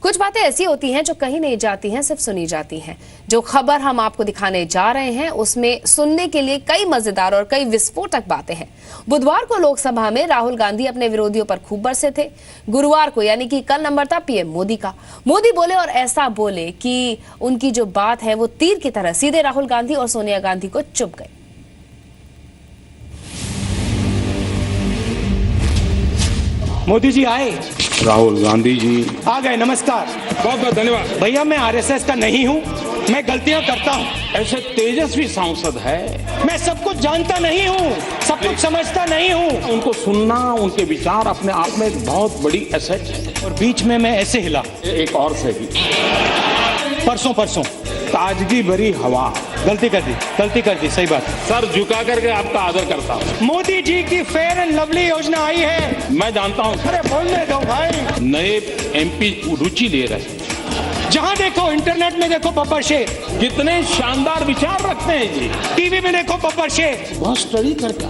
कुछ बातें ऐसी होती हैं जो कहीं नहीं जाती हैं, सिर्फ सुनी जाती हैं। जो खबर हम आपको दिखाने जा रहे हैं उसमें सुनने के लिए कई मजेदार और कई विस्फोटक बातें हैं। बुधवार को लोकसभा में राहुल गांधी अपने विरोधियों पर खूब बरसे थे। गुरुवार को यानी कि कल नंबर था पीएम मोदी का। मोदी बोले और ऐसा बोले कि उनकी जो बात है वो तीर की तरह सीधे राहुल गांधी और सोनिया गांधी को चुभ गई। मोदी जी आए, राहुल गांधी जी आ गए। नमस्कार, बहुत बहुत धन्यवाद। भैया मैं आरएसएस का नहीं हूँ, मैं गलतियाँ करता हूँ। ऐसे तेजस्वी सांसद है, मैं सब कुछ जानता नहीं हूँ, सब कुछ समझता नहीं हूँ। उनको सुनना, उनके विचार अपने आप में एक बहुत बड़ी एसेट है। और बीच में मैं ऐसे हिला, एक और सही, परसों ताजगी भरी हवा। गलती कर दी, सही बात है। सर झुका करके आपका आदर करता हूँ। मोदी जी की फेयर एंड लवली योजना आई है। मैं जानता हूँ। अरे बोलने दो भाई। नए एमपी रुचि ले रहे हैं। जहाँ देखो, इंटरनेट में देखो बब्बर शेख, कितने शानदार विचार रखते हैं जी। टीवी में देखो बब्बर शेख, बहुत स्टडी करके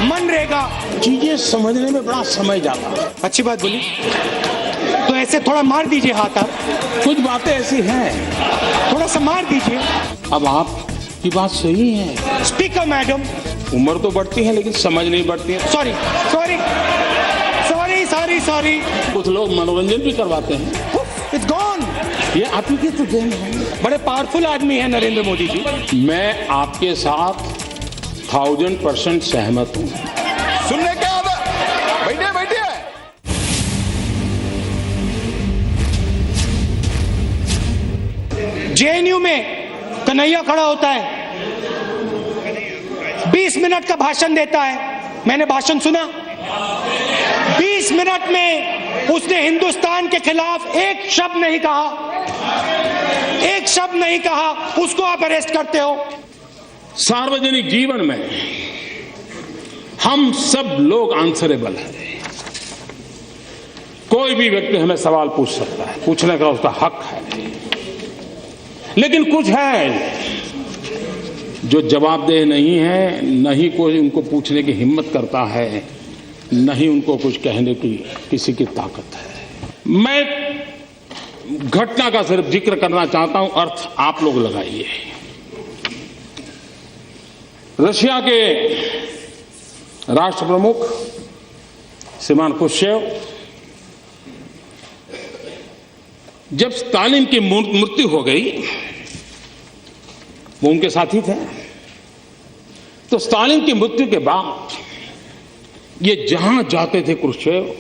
मनरेगा चीजें समझने में बड़ा समय जाता है। अच्छी बात बोली, तो ऐसे थोड़ा मार दीजिए हाथ। आप कुछ बातें ऐसी हैं, थोड़ा सा मार दीजिए। अब आपकी बात सही है। स्पीकर मैडम, उम्र तो बढ़ती है लेकिन समझ नहीं बढ़ती है। सॉरी। कुछ लोग मनोरंजन भी करवाते हैं। It's gone. ये आप ही की तो देन है। बड़े पावरफुल आदमी है नरेंद्र मोदी जी। मैं आपके साथ 1000% सहमत हूँ। सुनने क्या आता? बैठिए। जेएनयू में कन्हैया खड़ा होता है, 20 मिनट का भाषण देता है। मैंने भाषण सुना। 20 मिनट में उसने हिंदुस्तान के खिलाफ एक शब्द नहीं कहा। उसको आप अरेस्ट करते हो। सार्वजनिक जीवन में हम सब लोग आंसरेबल हैं। कोई भी व्यक्ति हमें सवाल पूछ सकता है, पूछने का उसका हक है। लेकिन कुछ है जो जवाबदेह नहीं है, नहीं कोई उनको पूछने की हिम्मत करता है, नहीं उनको कुछ कहने की किसी की ताकत है। मैं घटना का सिर्फ जिक्र करना चाहता हूं, अर्थ आप लोग लगाइए। रशिया के राष्ट्र प्रमुख श्रीमान क्रुश्चेव जब स्टालिन की मृत्यु हो गई, वो उनके साथी थे, तो स्टालिन की मृत्यु के बाद ये जहां जाते थे क्रुश्चेव,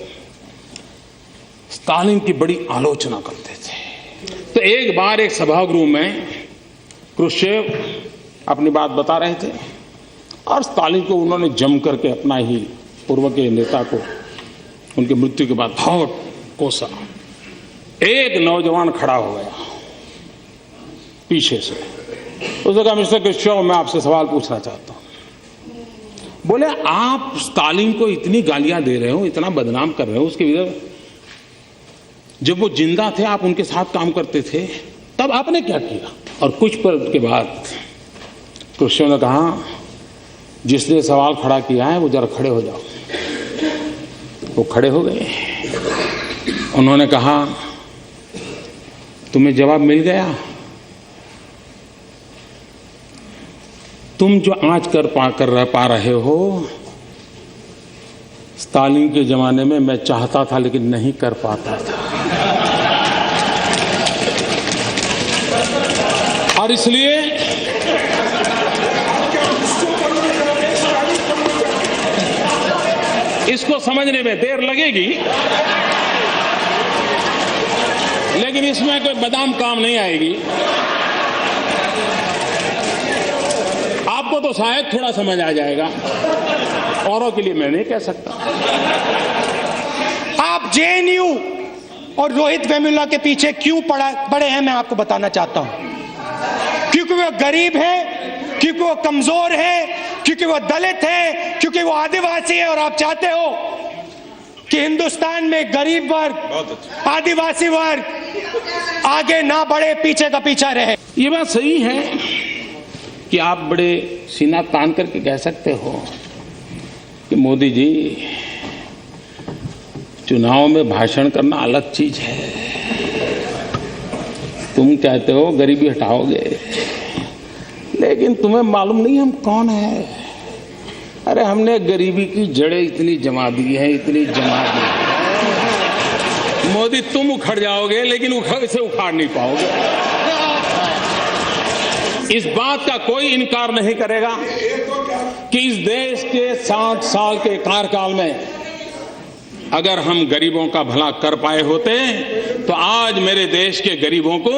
स्टालिन की बड़ी आलोचना करते थे। तो एक बार एक सभागृह में क्रुश्चेव अपनी बात बता रहे थे और स्टालिन को उन्होंने जम करके अपना ही पूर्व के नेता को उनकी मृत्यु के बाद बहुत कोसा। एक नौजवान खड़ा हो गया पीछे से, उसने कहा, मिस्टर क्रुश्चेव, मैं आपसे सवाल पूछना चाहता हूं। बोले, आप स्टालिन को इतनी गालियां दे रहे हो, इतना बदनाम कर रहे हो, उसके विरुद्ध जब वो जिंदा थे आप उनके साथ काम करते थे, तब आपने क्या किया? और कुछ पल के बाद क्रुश्चेव ने कहा, जिसने सवाल खड़ा किया है वो जरा खड़े हो जाओ। वो खड़े हो गए। उन्होंने कहा, तुम्हें जवाब मिल गया? तुम जो आज कर पा रहे हो, स्टालिन के जमाने में मैं चाहता था लेकिन नहीं कर पाता था। और इसलिए इसको समझने में देर लगेगी, लेकिन इसमें कोई बादाम काम नहीं आएगी। आपको तो शायद थोड़ा समझ आ जाएगा, औरों के लिए मैं नहीं कह सकता। आप जेएनयू और रोहित वेमुला के पीछे क्यों पड़े हैं, मैं आपको बताना चाहता हूं। क्योंकि वो गरीब है, क्योंकि वो कमजोर है, क्योंकि वो दलित है, क्योंकि वो आदिवासी है। और आप चाहते हो कि हिंदुस्तान में गरीब वर्ग, आदिवासी वर्ग आगे ना बढ़े, पीछे का पीछा रहे। ये बात सही है कि आप बड़े सीना तान करके कह सकते हो कि मोदी जी चुनाव में भाषण करना अलग चीज है। तुम कहते हो गरीबी हटाओगे, लेकिन तुम्हें मालूम नहीं हम कौन है। अरे हमने गरीबी की जड़ें इतनी जमा दी हैं, इतनी जमा दी हैं। मोदी तुम उखड़ जाओगे, लेकिन इसे उखाड़ नहीं पाओगे। इस बात का कोई इनकार नहीं करेगा कि इस देश के 60 साल के कार्यकाल में अगर हम गरीबों का भला कर पाए होते तो आज मेरे देश के गरीबों को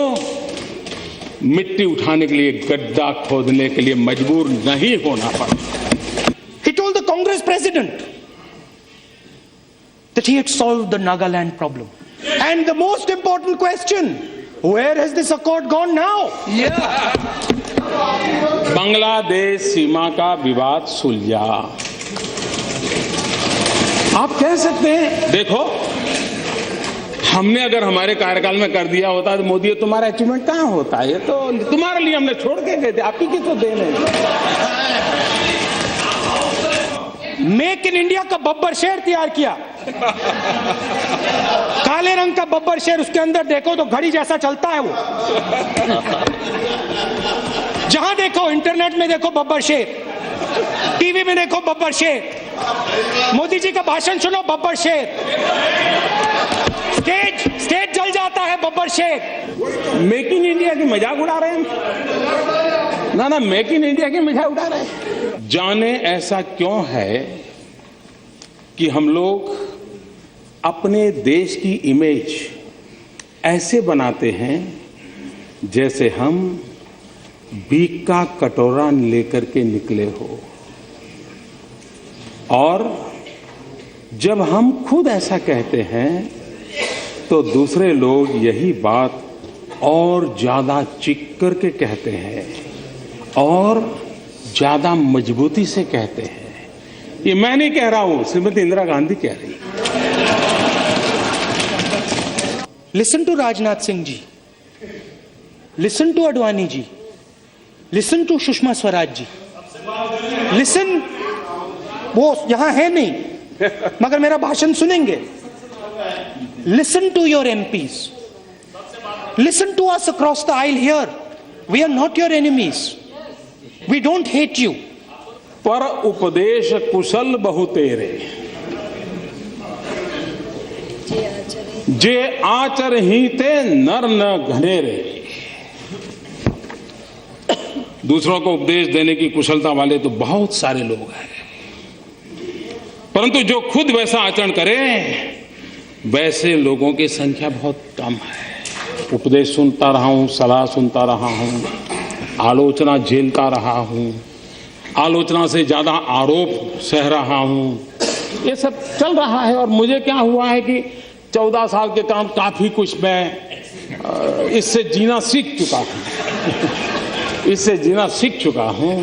मिट्टी उठाने के लिए, गड्ढा खोदने के लिए मजबूर नहीं होना पड़ा। He told the Congress president that he had solved the Nagaland problem. And the most important question, where has this accord gone now? Bangladesh सीमा का विवाद सुलझा। आप कह सकते हैं देखो, हमने अगर हमारे कार्यकाल में कर दिया होता तो मोदी तुम्हारा अचीवमेंट कहां होता है? ये तो तुम्हारे लिए हमने छोड़ के गए थे, आप ही की तो देन है। मेक इन इंडिया का बब्बर शेर तैयार किया, काले रंग का बब्बर शेर, उसके अंदर देखो तो घड़ी जैसा चलता है वो। जहां देखो, इंटरनेट में देखो बब्बर शेर, टीवी में देखो बब्बर शेर, मोदी जी का भाषण सुनो बब्बर शेर, स्टेज जल जाता है बब्बर शेर। मेक इन इंडिया की मजाक उड़ा रहे हैं ना, मेक इन इंडिया की मजाक उड़ा रहे हैं। जाने ऐसा क्यों है कि हम लोग अपने देश की इमेज ऐसे बनाते हैं जैसे हम भीख का कटोरा लेकर के निकले हो, और जब हम खुद ऐसा कहते हैं तो दूसरे लोग यही बात और ज्यादा चीख करके कहते हैं और ज्यादा मजबूती से कहते हैं। ये मैं नहीं कह रहा हूं, श्रीमती इंदिरा गांधी कह रही। Listen to Rajnath Singh ji, listen to Advani ji, listen to Sushma Swaraj ji, listen, वो यहां है नहीं मगर मेरा भाषण सुनेंगे। Listen to your MPs, listen to us across the aisle here, we are not your enemies, we don't hate you. पर उपदेश कुशल बहु तेरे, जे आचर ही ते नर न घनेरे। दूसरों को उपदेश देने की कुशलता वाले तो बहुत सारे लोग हैं, परंतु जो खुद वैसा आचरण करे वैसे लोगों की संख्या बहुत कम है। उपदेश सुनता रहा हूं, सलाह सुनता रहा हूं, आलोचना झेलता रहा हूं, आलोचना से ज्यादा आरोप सह रहा हूं, ये सब चल रहा है। और मुझे क्या हुआ है कि 14 साल के काम काफी कुछ मैं इससे जीना सीख चुका हूं, इससे जीना सीख चुका हूं।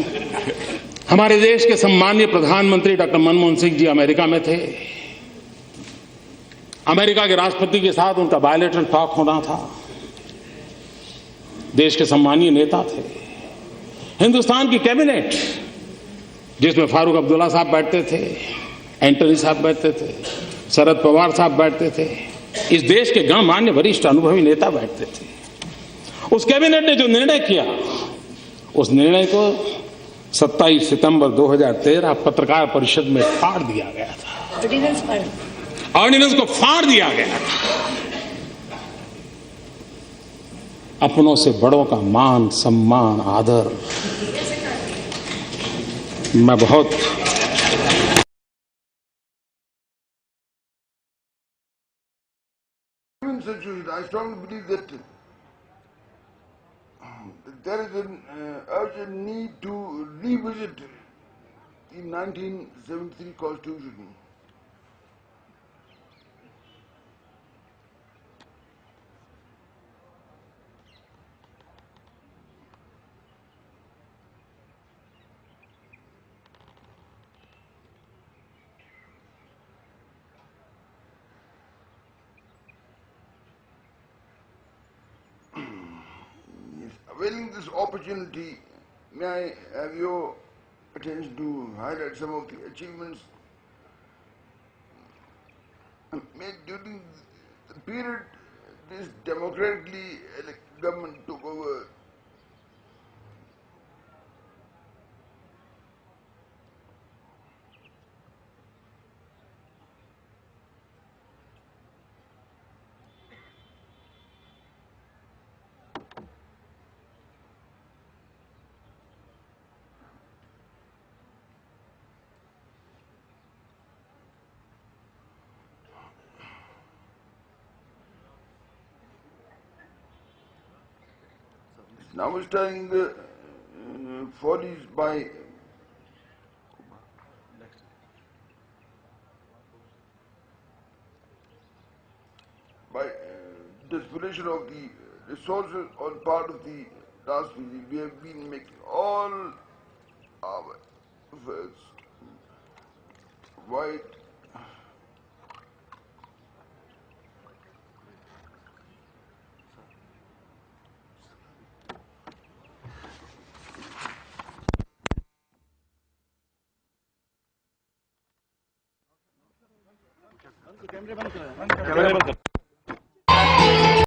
हमारे देश के सम्मानीय प्रधानमंत्री डॉक्टर मनमोहन सिंह जी अमेरिका में थे। अमेरिका के राष्ट्रपति के साथ उनका बायलैटरल टॉक होना था। देश के सम्मानीय नेता थे। हिंदुस्तान की कैबिनेट, जिसमें फारूक अब्दुल्ला साहब बैठते थे, एंटनी साहब बैठते थे, शरद पवार साहब बैठते थे, इस देश के गणमान्य वरिष्ठ अनुभवी नेता बैठते थे। उस कैबिनेट ने जो निर्णय किया, उस निर्णय को 27 सितंबर 2013 पत्रकार परिषद में फाड़ दिया गया था। ऑर्डिनेंस को फाड़ दिया गया। अपनों से बड़ों का मान, सम्मान, आदर, मैं बहुत I strongly believe that there is an urgent need to revisit the 1973 Constitution. Availing this opportunity, may I have your attention to highlight some of the achievements made during the period this democratically elected government took over. Now starting the follies by desperation of the resources on part of the last regime. We have been making all our efforts wide. कैमरे बंद